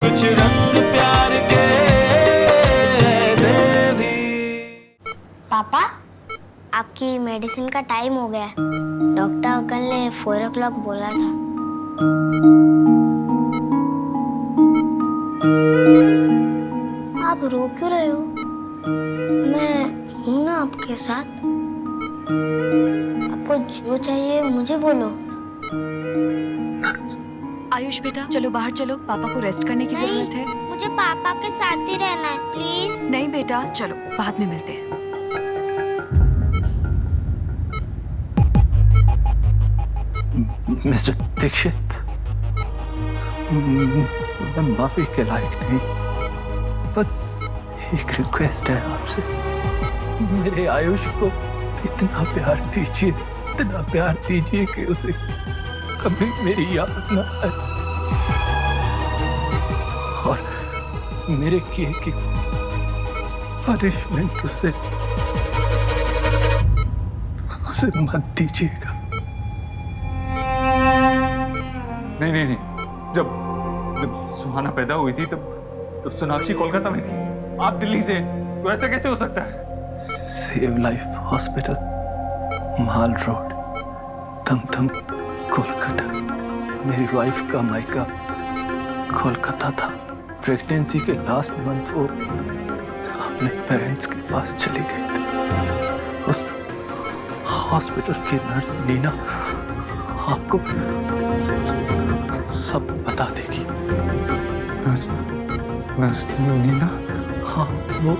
कुछ रंग प्यार के ऐसे भी। पापा, आपकी मेडिसिन का टाइम हो गया है। डॉक्टर अंकल ने 4 o'clock बोला था। आप रो क्यों रहे हो? मैं हूं ना आपके साथ। आपको जो चाहिए मुझे बोलो। आयुष बेटा, चलो बाहर चलो, पापा को रेस्ट करने की जरूरत है। मुझे पापा के साथ ही रहना है, प्लीज। नहीं बेटा, चलो बाद में मिलते हैं। मिस्टर दीक्षित, मैं माफी के लायक नहीं, बस एक रिक्वेस्ट है आपसे। मेरे आयुष को इतना प्यार दीजिए कि उसे कभी मेरी याद न आए और मेरे किए की पनिशमेंट उसे मत दीजिएगा। नहीं, जब सुहाना पैदा हुई थी तब सोनाक्षी कोलकाता में थी, आप दिल्ली से, तो ऐसा कैसे हो सकता है? सेव लाइफ हॉस्पिटल, माल रोड, दमदम, कोलकाता। मेरी वाइफ का मायका कोलकाता था। प्रेगनेंसी के लास्ट मंथ वो अपने पेरेंट्स के पास चली गई थी। उस हॉस्पिटल की नर्स नीना आपको सब बता देगी। नर्स नीना? हाँ, वो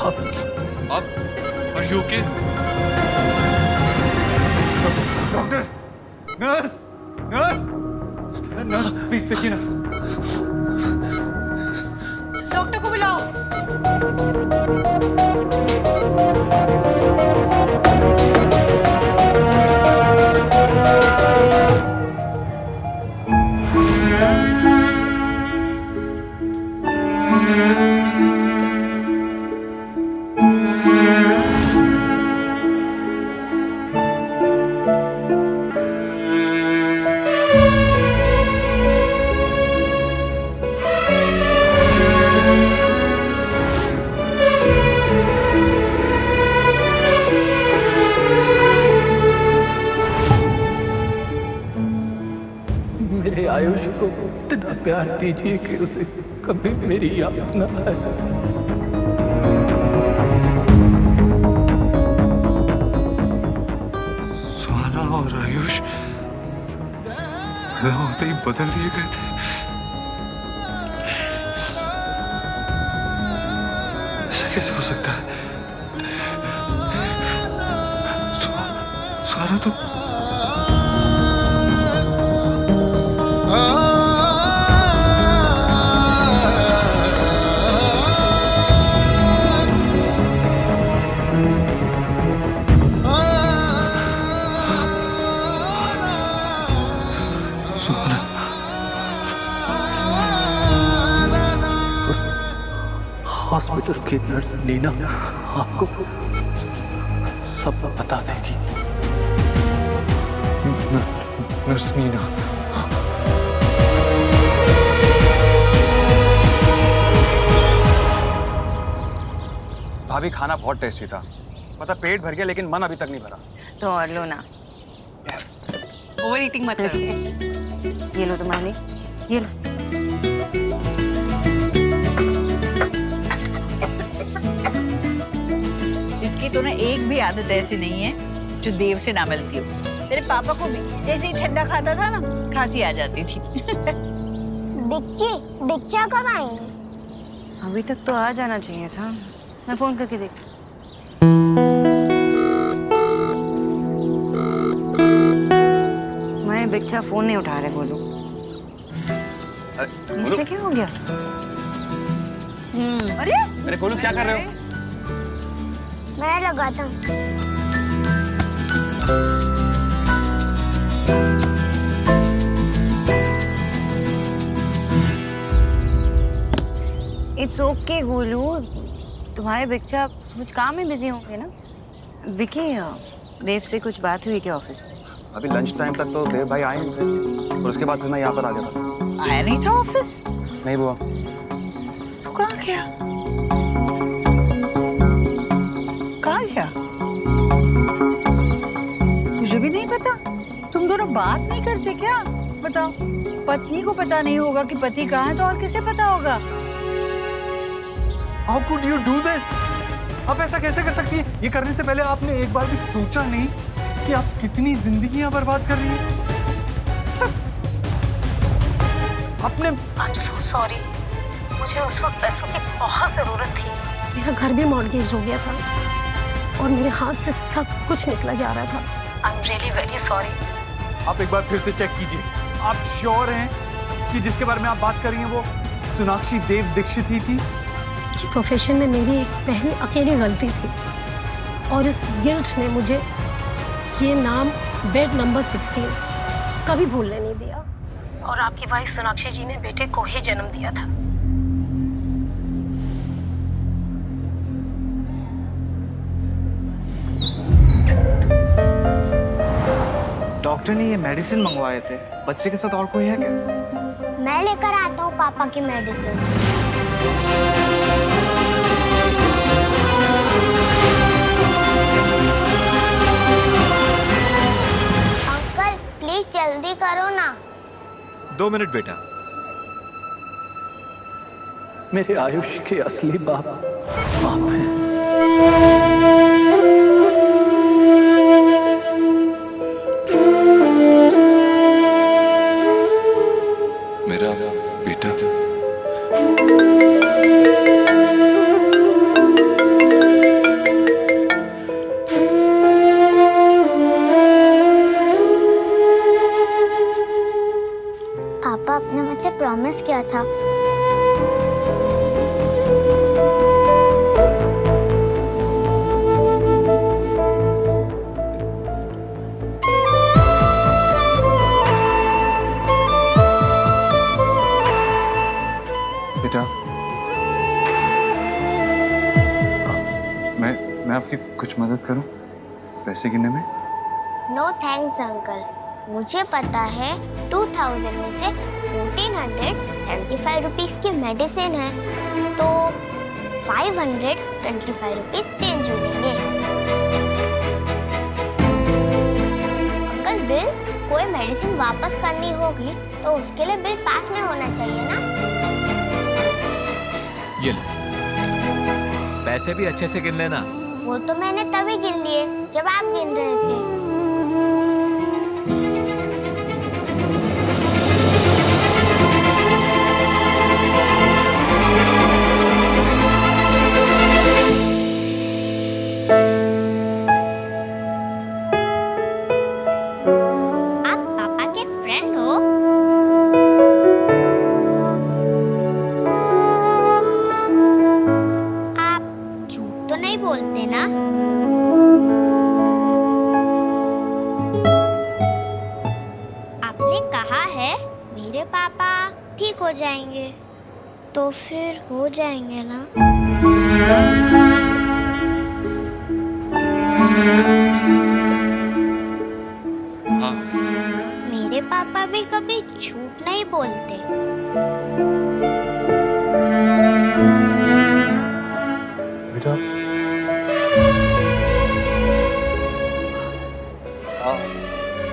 आप are you okay? Doctor, nurse please देखिए ना। डॉक्टर को बुलाओ। मेरे आयुष को इतना प्यार दीजिए कि उसे कभी मेरी याद न आए। सुहाना और आयुष पैदा होते ही बदल दिए गए थे। ऐसा कैसे हो सकता है? सुहाना तो हॉस्पिटल की नर्स नीना आपको सब बता देगी। नर्स नीना? भाभी, खाना बहुत टेस्टी था। मतलब पेट भर गया लेकिन मन अभी तक नहीं भरा। तो और लो ना। ओवर ईटिंग मत करो। ये लो तुम्हारे लिए, ये लो। इसकी तो ना एक भी आदत ऐसी नहीं है जो देव से ना मिलती हो। तेरे पापा को भी जैसे ही ठंडा खाता था ना, खांसी आ जाती थी। दीक्षा कब आएंगे? अभी तक तो आ जाना चाहिए था। मैं फोन करके देखती हूँ। मैं बिच्छा फोन नहीं उठा रहे, बोलो। इसमें क्या हो गया? अरे गोलू, क्या कर रहे हो? मैं लगाता हूँ। इट्स ओके गोलू, तुम्हारे बच्चा कुछ काम में बिजी होंगे ना। विकी, देव से कुछ बात हुई क्या ऑफिस में? अभी लंच टाइम तक तो देव भाई आए नहीं थे और उसके बाद फिर मैं यहाँ पर आ गया था। आया नहीं था ऑफिस? नहीं बुआ। तू कहाँ गया? कहाँ गया? मुझे भी नहीं पता। तुम दोनों बात नहीं करते क्या? बताओ, पत्नी को पता नहीं होगा कि पति कहाँ है तो और किसे पता होगा? How could you do this? आप ऐसा कैसे कर सकती हैं? ये करने से पहले आपने एक बार भी सोचा नहीं कि आप कितनी जिंदगियां बर्बाद कर रही हैं? आपने I'm so sorry. मुझे उस वक्त पैसों की बहुत जरूरत थी। मेरा घर भी मॉर्गेज हो गया था और मेरे हाथ से सब कुछ निकला जा रहा था। I'm really very sorry. आप एक बार फिर से चेक कीजिए। आप श्योर हैं कि जिसके बारे में आप बात कर रही हैं वो सोनाक्षी देव दीक्षित ही थी? ये प्रोफेशन में मेरी एक पहली अकेली गलती थी और इस गिल्ट ने मुझे ये नाम बेड नंबर 16 कभी भूलने नहीं दिया। और आपकी वाइफ सोनाक्षी जी ने बेटे को ही जन्म दिया था। डॉक्टर ने ये मेडिसिन मंगवाए थे। बच्चे के साथ और कोई है क्या? मैं लेकर आता हूँ पापा की मेडिसिन। अंकल प्लीज जल्दी करो ना। 2 मिनट बेटा। मेरे आयुष के असली बाप आप हैं। मेरा बेटा पापा आपने मुझसे प्रॉमिस किया था। बेटा मैं आपकी कुछ मदद करूं पैसे गिनने में? नो थैंक्स अंकल, मुझे पता है 2000 में से 1475 रुपीस की मेडिसिन है तो 525 रुपीस चेंज मिलेंगे। अंकल बिल कोई मेडिसिन वापस करनी होगी तो उसके लिए बिल पास में होना चाहिए ना। ये लो, पैसे भी अच्छे से गिन लेना। वो तो मैंने तभी गिन लिए जब आप गिन रहे थे। आप पापा के फ्रेंड हो? आप झूठ तो नहीं बोलते ना? आपने कहा है मेरे पापा ठीक हो जाएंगे तो फिर हो जाएंगे ना? हाँ, मेरे पापा भी कभी झूठ नहीं बोलते। बेटा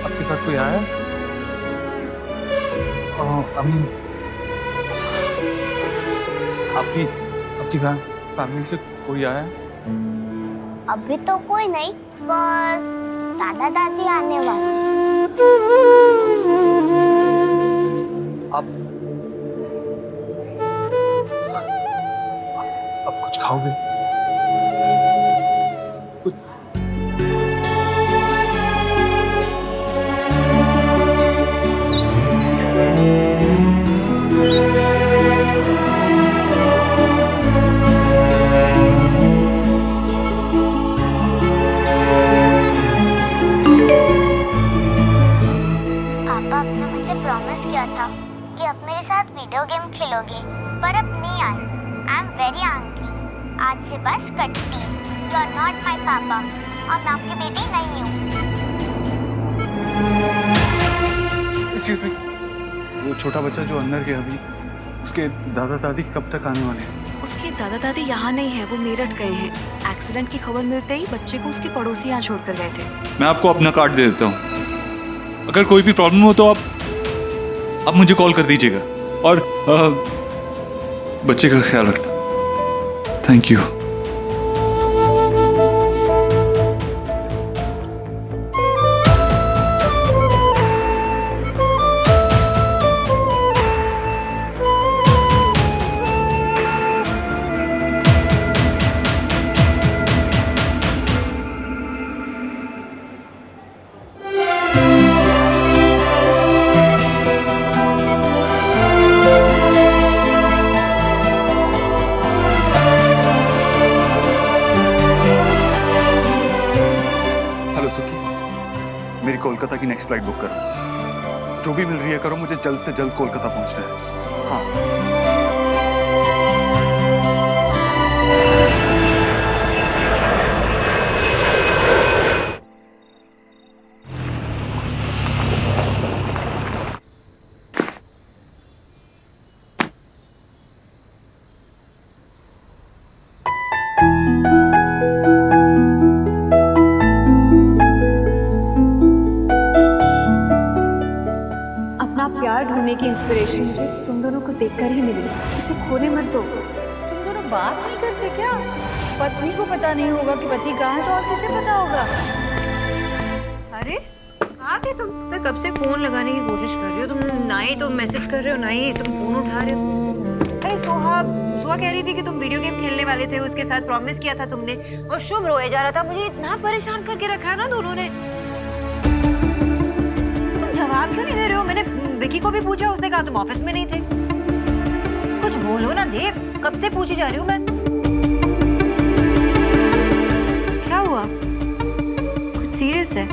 आपके साथ कोई आया? अमीन आपकी फैमिली से कोई आया? अभी तो कोई नहीं पर दादा दादी आने वाले। आप कुछ खाओगे? पापा आपने मुझे प्रॉमिस किया था कि आप मेरे साथ वीडियो गेम खेलोगे पर अब नहीं आए। I am very angry. आज से बस कट्टी। यू आर नॉट माई पापा और मैं आपकी बेटी नहीं हूँ। Excuse me, वो छोटा बच्चा जो अंदर गया अभी, उसके दादा दादी कब तक आने वाले हैं? उसके दादा दादी यहाँ नहीं है, वो मेरठ गए हैं। एक्सीडेंट की खबर मिलते ही बच्चे को उसके पड़ोसी यहाँ छोड़कर गए थे। मैं आपको अपना कार्ड दे देता हूँ, अगर कोई भी प्रॉब्लम हो तो आप मुझे कॉल कर दीजिएगा, और बच्चे का ख्याल रखना। Thank you. मेरी कोलकाता की नेक्स्ट फ्लाइट बुक करो, जो भी मिल रही है करो, मुझे जल्द से जल्द कोलकाता पहुंचना है। हाँ। प्यार ढूंढने की इंस्पिरेशन मुझे तुम दोनों को देखकर ही मिली। इसे खोने मत दो। तुम दोनों बात नहीं करते क्या? पत्नी को पता नहीं होगा कि पति कहाँ है तो और किसे पता होगा? अरे कहाँ थे तुम? मैं कब से फोन लगाने की कोशिश कर रही हो, तुम ना ही तुम मैसेज कर रहे हो ना ही तुम फोन उठा रहे हो। अरे सुहा कह रही थी कि तुम वीडियो गेम खेलने वाले थे, उसके साथ प्रॉमिस किया था तुमने, और शुभ रोए जा रहा था। मुझे इतना परेशान करके रखा है ना दोनों ने। तुम जवाब क्यों नहीं दे रहे हो? मैंने विकी को भी पूछा, उसने कहा तुम ऑफिस में नहीं थे। कुछ बोलो ना देव, कब से पूछी जा रही हूँ मैं। क्या हुआ? कुछ सीरियस है?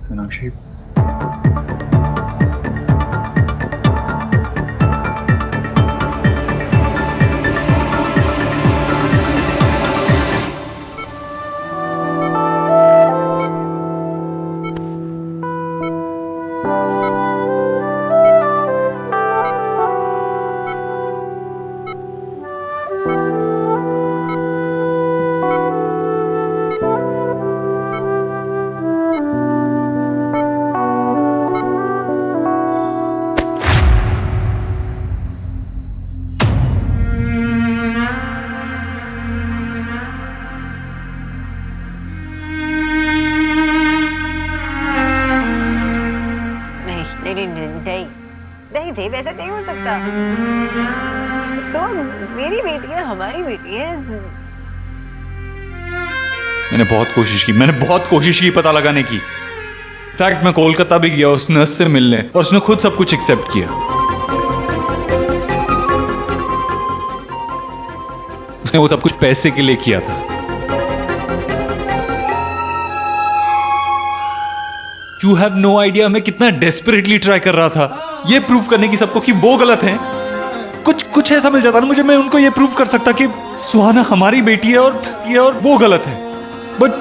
सोनाक्षी, नहीं देव, ऐसा नहीं हो सकता। मेरी बेटी है, हमारी बेटी है। मैंने बहुत कोशिश की पता लगाने की। इनफैक्ट मैं कोलकाता भी गया उस नर्स से मिलने, और उसने खुद सब कुछ एक्सेप्ट किया। उसने वो सब कुछ पैसे के लिए किया था। You have no idea मैं कितना डेस्परेटली ट्राई कर रहा था ये प्रूव करने की सबको कि वो गलत हैं। कुछ ऐसा मिल जाता ना मुझे, मैं उनको ये प्रूव कर सकता कि सुहाना हमारी बेटी है और वो गलत है। बट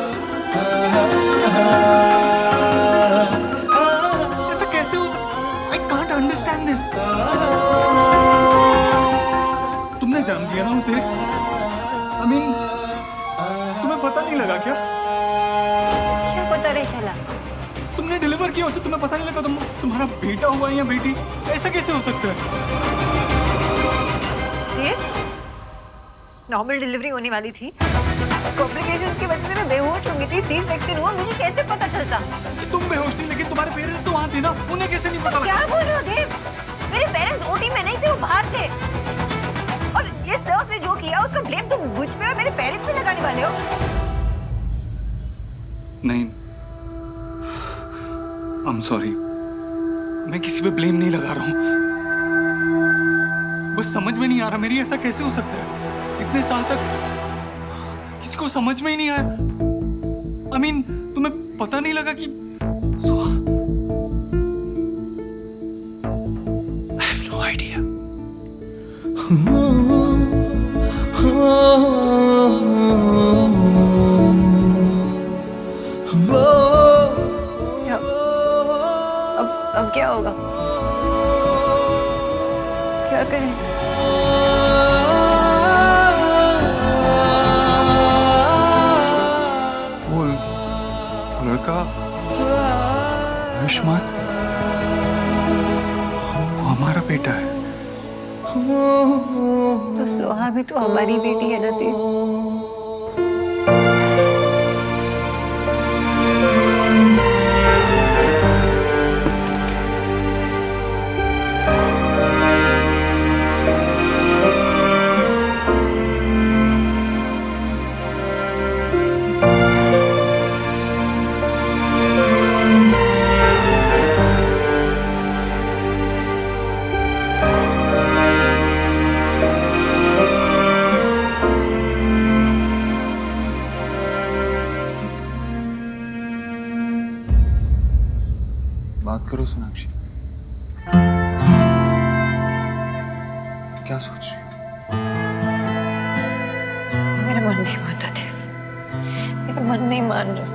ऐसा कैसे हो सकता? I can't understand this. तुमने जान लिया ना उसे? I mean, तुम्हें पता नहीं लगा क्या? क्या पता नहीं चला? तुमने डिलीवर किया उसे, तुम्हें पता नहीं लगा तुम्हारा बेटा हुआ है या बेटी? ऐसा कैसे हो सकता है? नॉर्मल डिलीवरी होने वाली थी, कॉम्प्लिकेशंस की वजह से मैं बेहोश हो गई थी, सी सेक्शन हुआ, मुझे कैसे पता चलता? तुम बेहोश थी लेकिन तुम्हारे पेरेंट्स तो वहाँ थे ना, उन्हें कैसे नहीं पता लगा? क्या बोल रहे हो देव? मेरे पेरेंट्स ओटी में नहीं थे, वो बाहर थे। और इस तरह से जो किया उसका ब्लेम तुम मुझ पे और मेरे पेरेंट्स पे लगाने वाले हो? नहीं, I'm sorry. मैं किसी पे ब्लेम नहीं लगा रहा हूँ, बस समझ में नहीं आ रहा मेरी ऐसा कैसे हो सकता है? इतने साल तक किसी को समझ में ही नहीं आया। I mean, तुम्हें पता नहीं लगा कि I have no idea. अब क्या होगा? क्या करें? वो लड़का आयुष्मान, वो हमारा बेटा है। तो सोहा भी तो हमारी बेटी है ना तेरी। बात करो सोनाक्षी, क्या सोच रही हो? मेरा मन नहीं मान रहा देव, मेरा मन नहीं मान रहा।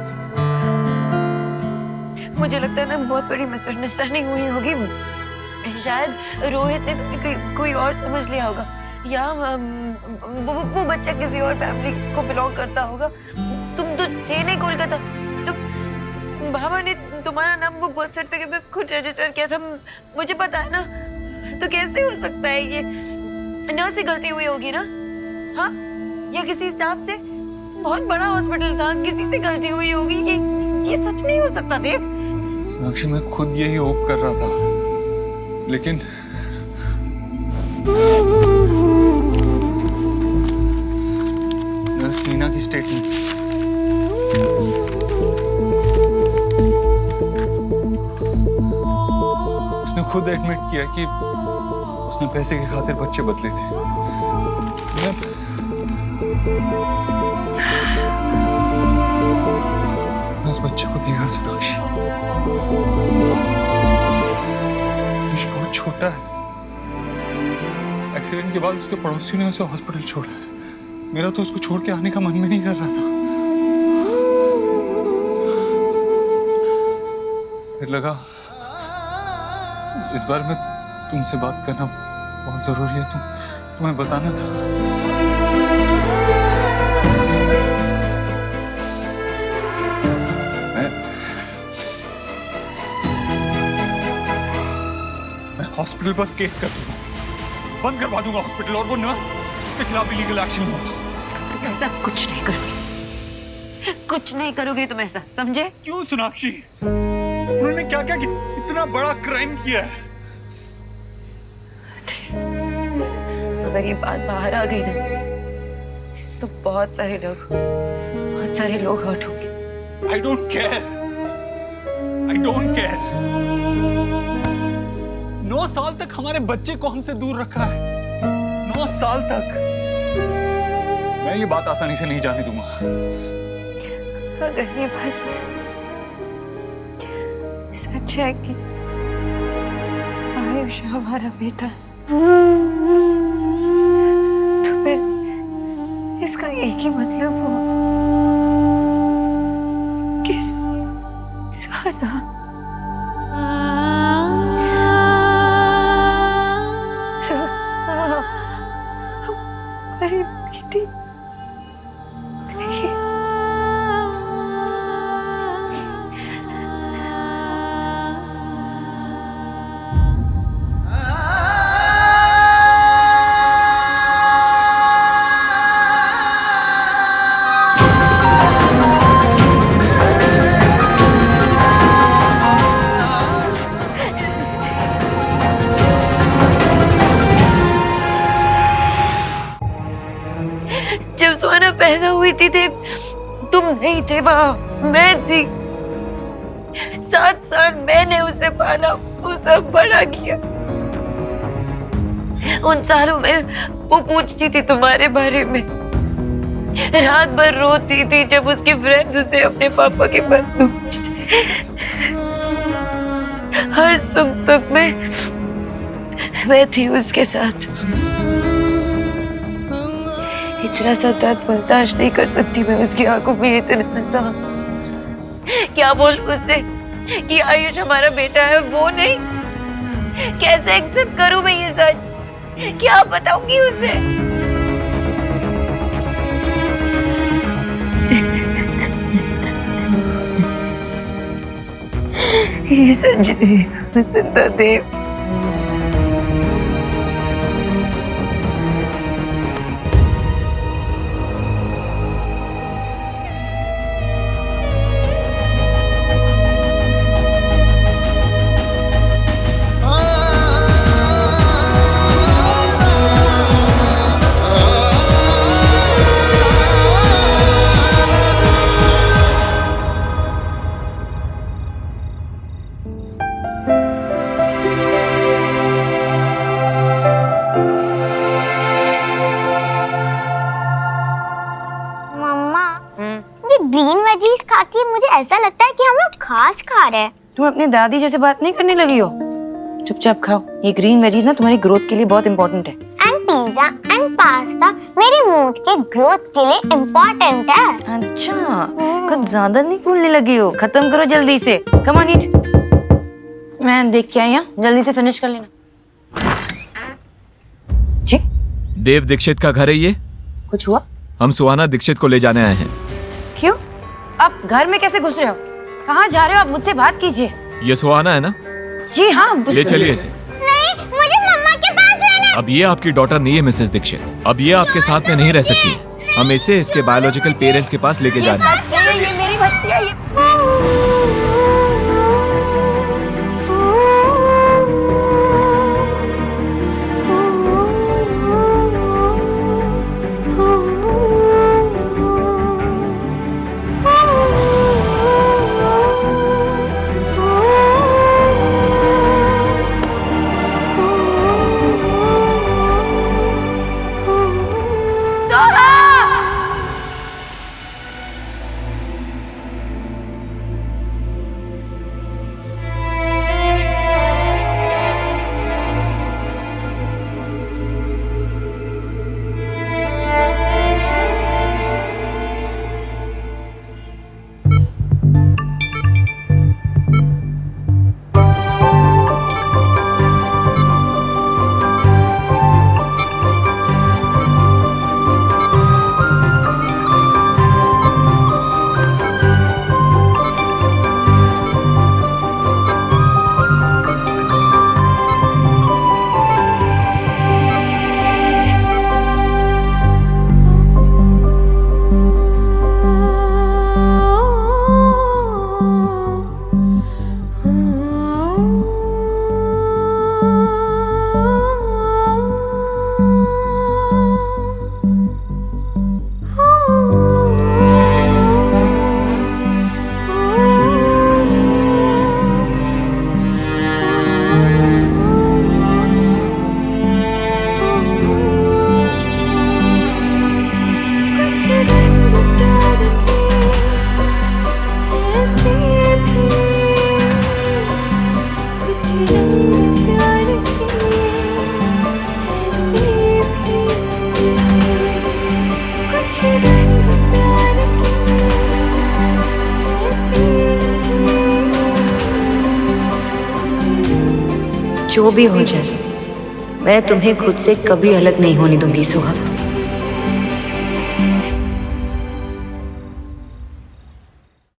मुझे लगता है ना बहुत बड़ी मिसअंडरस्टैंडिंग हुई होगी। शायद रोहित ने तुम्हें कोई और समझ लिया होगा, या वो बच्चा किसी और फैमिली को बिलोंग करता होगा। तुम तो थे नहीं कोलकाता, तो बाबा ने तुम्हारा नाम वो बर्थ सर्टिफिकेट पे खुद रजिस्टर किया था, मुझे पता है ना। तो कैसे हो सकता है ये? नर्स से गलती हुई होगी ना? हाँ, या किसी स्टाफ से? बहुत बड़ा हॉस्पिटल था, किसी से गलती हुई होगी। ये सच नहीं हो सकता देव। सोनाक्षी, मैं खुद यही होप कर रहा था, लेकिन नर्स मीना की स्टेटमेंट, उसने खुद एडमिट किया कि उसने पैसे की खातिर बच्चे बदले थे। मैं उस बच्चे को देखा सोनाक्षी, बहुत छोटा है। एक्सीडेंट के बाद उसके पड़ोसियों ने उसे हॉस्पिटल छोड़ा है। मेरा तो उसको छोड़ के आने का मन भी नहीं कर रहा था। फिर लगा इस बार में तुमसे बात करना बहुत जरूरी है, तुम्हें बताना था। मैं हॉस्पिटल पर केस कर दूंगा, बंद करवा दूंगा हॉस्पिटल, और वो नर्स, उसके खिलाफ लीगल एक्शन होगा। तुम ऐसा कुछ नहीं करोगे, कुछ नहीं करोगे तुम ऐसा, समझे? क्यों सोनाक्षी? उन्होंने क्या क्या इतना बड़ा क्राइम किया है? अगर ये बात बाहर आ गई ना, तो बहुत सारे लोग हर्ट होंगे। I don't care. I don't care. 9 साल तक हमारे बच्चे को हमसे दूर रखा है। 9 साल तक। मैं ये बात आसानी से नहीं जाने दूंगा। अगर ये बात सच है कि आयुष हमारा बेटा है, तो फिर इसका एक ही मतलब हुआ कि राधा हमारी बेटी जब सोना पैदा हुई थी तुम नहीं थे वहां, मैं थी। 7 साल मैंने उसे पाला, उसे बड़ा किया। उन सालों में वो पूछती थी तुम्हारे बारे में, रात भर रोती थी जब उसके फ्रेंड्स उसे अपने पापा के पास पूछते। हर सुख दुख में मैं थी उसके साथ। इतना सा दर्द बर्दाश्त नहीं कर सकती मैं उसकी आंखों में इतना सा। क्या बोल उससे कि आयुष हमारा बेटा है, वो नहीं? कैसे एक्सेप्ट करूं मैं ये सच? क्या बताऊंगी उसे? ये सच जिंदा देव। ग्रीन वेजीज खा के मुझे ऐसा लगता है कि हम लोग घास खा रहे हैं। तुम अपने दादी जैसे बात नहीं करने लगी हो? चुपचाप खाओ, ये ग्रीन वेजीज ना तुम्हारी ग्रोथ के लिए बहुत इंपॉर्टेंट है। एंड पिज्जा एंड पास्ता मेरे मूड के ग्रोथ के लिए इम्पोर्टेंट है। अच्छा, कुछ ज्यादा नहीं बोलने लगी हो? खत्म करो जल्दी से। कम ऑन ईट। मैं देख के आई हूं, जल्दी से फिनिश कर लेना। जी? देव दीक्षित का घर है ये? कुछ हुआ? हम सुहाना दीक्षित को ले जाने आए हैं। क्यों? आप घर में कैसे घुस रहे हो? कहाँ जा रहे हो आप? मुझसे बात कीजिए। ये सुहाना है ना? जी हाँ। ले चलिए इसे। नहीं, मुझे मम्मा के पास रहना है। अब ये आपकी डॉटर नहीं है मिसेस दीक्षित, अब ये आपके साथ में नहीं रह सकती। हम इसे इसके बायोलॉजिकल पेरेंट्स के पास लेके जा रहे हैं। ये मेरी बच्ची है। जो भी हो जाए, मैं तुम्हें खुद से कभी अलग नहीं होने दूंगी सुहा।